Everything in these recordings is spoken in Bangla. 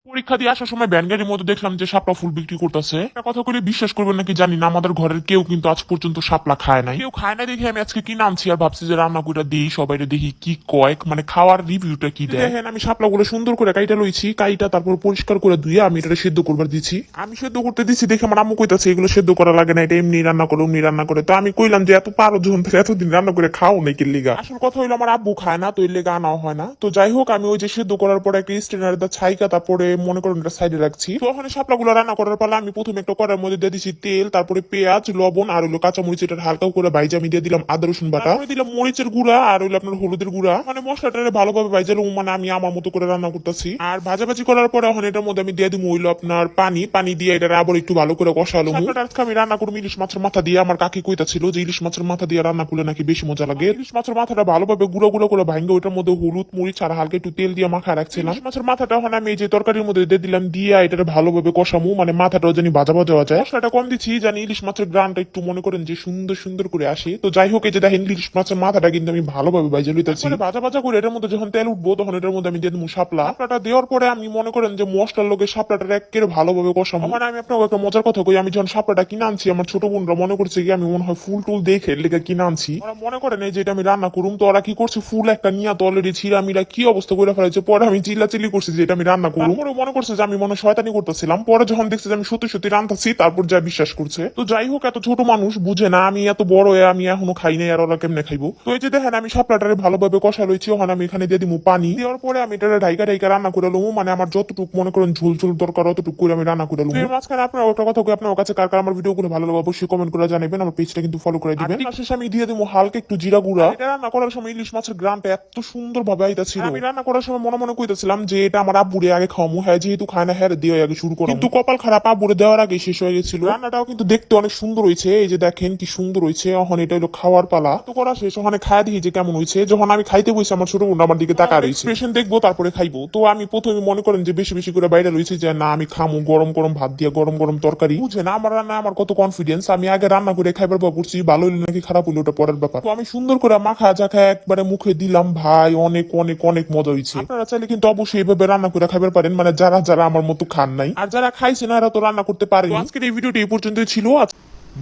পরীক্ষা দিয়ে আসার সময় ভ্যান গাড়ির মধ্যে দেখলাম যে শাপলা ফুল বিক্রি করতেছে। একটা কথা করে বিশ্বাস করবেন নাকি জানি না, আমাদের ঘরের কেউ কিন্তু আজ পর্যন্ত শাপলা খায় নাই। কেউ খায় না দেখে আমি আজকে কিনে আনছি আর ভাবছি যে রান্না করে দিই সবাই, দেখি কি কয়, মানে খাওয়ার রিভিউটা কি দেয়। দেখেন আমি শাপলা গুলো সুন্দর করে কাইটা লইছি, কাইটা তারপর পরিষ্কার করে ধুয়ে আমি এটা সেদ্ধ করবার দিচ্ছি। আমি সেদ্ধ করতে দিচ্ছি দেখে আমার আম্মু কইতাছে এগুলো সেদ্ধ করা লাগে না, এটা এমনি রান্না করে অমনি রান্না করে। তো আমি কইলাম যে এত পারো যখন তাহলে এতদিন রান্না করে খাও নাকি লিগা। আসল কথা হইলো আমার আব্বু খায় না, তো এর লেগা আনাও হয় না। তো যাই হোক, আমি ওই যে সেদ্ধ করার পরে একটা স্ট্রেনার দা ছাইকা তারপরে মনে করেন এটা সাইডে রাখছি। তো ওখানে শাপলা গুলো রান্না করার পালা আমি প্রথমে একটা কড়ার মধ্যে দিয়ে দিচ্ছি তেল, তারপরে পেঁয়াজ, লবণ আর হইলো কাঁচামরিচ, এটা হালকা করে ভাইজা আমি দিয়ে দিলাম আদা রসুন বাটা, তারপরে দিলাম মরিচের গুঁড়া আর হইলো আপনার হলুদের গুঁড়া। মানে মশলাটা ভালোভাবে ভাইজালো, মানে আমি আমার মতো করে রান্না করতেছি। আর ভাজাভাজি করার পরে ওখানে এটার মধ্যে আমি দিয়ে দিব হইলো আপনার পানি দিয়ে এটা আবার একটু ভালো করে কষালো। আজকে আমি রান্না করবো ইলিশ মাছের মাথা দিয়ে। আমার কাকি কইতাছিল যে ইলিশ মাছের মাথা দিয়ে রান্না করলে নাকি বেশি মজা লাগে। ইলিশ মাছের মাথাটা ভালোভাবে গুঁড়ো গুঁড়ো করে ভাঙ্গে ওইটার মধ্যে হলুদ মরিচ আর হালকা একটু তেল দিয়ে মাখা রাখছিলাম। ইলিশ মাছের মাথাটা ওখানে আমি এই যে তরকারির মধ্যে দিয়ে দিলাম, দিয়ে এটা ভালোভাবে কষামু, মানে মাথাটাও জানি ভাজা ভাজা হয়ে যায়। মশলাটা কম দিচ্ছি জানি ইলিশ মাছের গ্রানটা একটু মনে করেন যে সুন্দর সুন্দর করে আসে। তো যাই হোক, এই যে দেখেন ইলিশ মাছের মাথাটা কিন্তু আমি ভালোভাবে ভাজা লইতেছি। ভাজা ভাজা করে এটার মধ্যে যখন তেল উঠবো তখন এটার মধ্যে আমি দিয়ে দেবো শাপলা। শাপলাটা দেওয়ার পরে আমি মনে করেন যে মশলার লোকে শাপলাটা একেবারে ভালোভাবে কষাবো। মানে আমি আপনাকে একটা মজার কথা কই, আমি যখন শাপলাটা কিনে আনছি আমার ছোট বোনরা মনে করছে কি আমি মনে হয় ফুল টুল দেখে লেগে কিনে আনছি। ওরা মনে করেন এই যে এটা আমি রান্না করুম, তো ওরা কি করছে ফুল একটা নিয়ে তো অলরেডি ছিঁড়ামিরা কি অবস্থা করে ফেলাইছে। পরে আমি চিল্লাচিল্লি করছি যে এটা আমি রান্না করুম। ওরা মনে করছে যে আমি মনে শয়তানি করতেছিলাম। পরে যখন দেখছে যে আমি সত্যি সত্যি রান্তাছি তারপর যা বিশ্বাস করছে। তো যাই হোক, এত ছোট মানুষ বুঝে না আমি এত বড় হয়ে আমি এখনো খাই নাই, আর ওরা কেমনে খাইবো। তো এই যে দেখেন আমি শাপলাটারে ভালোভাবে কষা লইছি, ওখানে আমি এখানে দিয়ে দিব পানি। দেওয়ার পরে আমি এটা ঢাইকা ঢাইকা রান্না করে লমু, মানে আমার যতটুকু মনে করেন ঝুল ঝুল দরকার অতটুকু করে আমি রান্না করে লমু। এর মাঝখানে আপনার একটা কথা কই, আপনার কাছে কার কার আমার ভিডিও গুলো ভালো লাগে অবশ্যই কমেন্ট করে জানাবেন, আমার পেজটা কিন্তু ফলো করে দিবেন। আর শেষে আমি দিয়ে দেবো হালকা একটু জিরা গুঁড়া। এটা রান্না করার সময় ইলিশ মাছের গ্রানটা এত সুন্দর ভাবে আইতাছিল, আমি রান্না করার সময় মনে মনে কইতেছিলাম যে এটা আমার আব্বুরে আগে খাওয়ামু, হ্যাঁ যেহেতু খায় না হ্যাঁ দিয়ে আগে শুরু করা। কিন্তু কপাল খারাপ, আব্বুরে দেওয়ার আগে শেষ হয়ে গেছিল। রান্নাটাও কিন্তু দেখতে অনেক সুন্দর হয়েছে, এই যে দেখেন কি সুন্দর হয়েছে। এখন এটা হলো খাওয়ার পালা, তো করা শেষ। ওখানে খাওয়া দিয়ে যে কেমন হয়েছে, যখন আমি খাইতে বসে আমার ছোট বোন আমার দিকে তাকা রয়েছে, এক্সপ্রেশন দেখবো তারপরে খাইবো। তো আমি প্রথমে মনে করেন যে বেশি বেশি করে বাইরে রয়েছে যে না আমি খামু, গরম গরম ভাত দিয়ে গরম গরম তরকারি। বুঝে না আমার রান্না আমার কত কনফিডেন্স, আমি আগে রান্না করে খাইবার পর করছি, ভালো হইলো নাকি খারাপ হইলো ওটা পরের ব্যাপার। তো আমি সুন্দর করে মাখা জাখা একবারে মুখে দিলাম, ভাই অনেক অনেক অনেক মজা হয়েছে। আপনারা চাইলে কিন্তু অবশ্যই এইভাবে রান্না করে খাইবার পারেন, মানে যারা যারা আমার মতো খান নাই, আর যারা খাইছে না এরা তো রান্না করতে পারে। আজকের এই ভিডিওটি এই পর্যন্তই ছিল।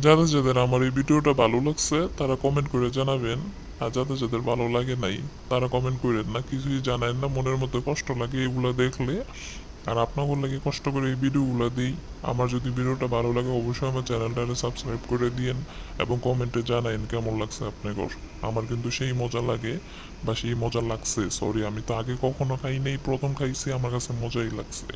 যাদের যাদের আমার এই ভিডিওটা ভালো লাগছে তারা কমেন্ট করে জানাবেন, আর যাদের যাদের ভালো লাগে নাই তারা কমেন্ট করেন না, কিছুই জানায় না, মনের মধ্যে কষ্ট লাগে এগুলো দেখলে। আর আপনাদের লাগে কষ্ট করে এই ভিডিওগুলো দিই। আমার যদি ভিডিওটা ভালো লাগে অবশ্যই আমার চ্যানেলটাকে সাবস্ক্রাইব করে দিয়েন এবং কমেন্টে জানাইন কেমন লাগছে আপনাদের। আমার কিন্তু সেই মজা লাগে বা সেই মজা লাগছে, সরি আমি তো আগে কখনো খাই নাই, প্রথম খাইছি, আমার কাছে মজাই লাগছে।